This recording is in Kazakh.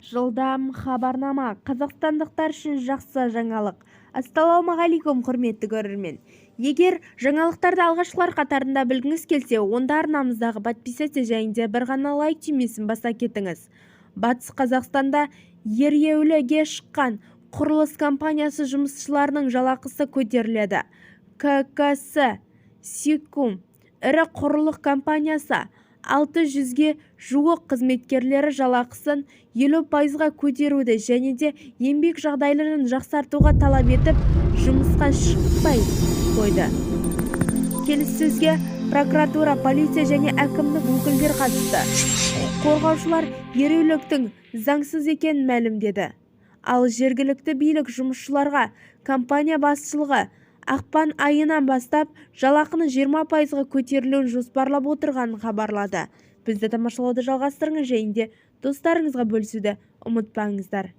Жылдам хабарнама қазақстандықтар үшін жақсы жаңалық. Ассалаумағалейкум, құрметті көрермен. Егер жаңалықтарды алғашқылар қатарында білгіңіз келсе, онда арнамыздағы подписаться жайында бір ғана лайк түймесін баса кетіңіз. Батыс Қазақстанда ереуілге шыққан құрылыс компаниясы жұмысшыларының жалақысы көтеріледі. ККС Секум ірі құрылыс компаниясы 600-ге жуық қызметкерлері жалақысын 50%-ға көтеруді және де еңбек жағдайларын жақсартуға талап етіп, жұмысқа шықпай қойды. Келіссөзге прокуратура, полиция және әкімдік өкілдері қатысты. Қорғаушылар ереуілдің заңсыз екенін мәлімдеді. Ал жергілікті билік жұмысшыларға компания басшылығы ақпан айынан бастап жалақының 20%-ға көтерілуін жоспарлап отырғанын хабарлады. Бізді тамашалауды жалғастырыңыз және де достарыңызға бөлісуді ұмытпаңыздар.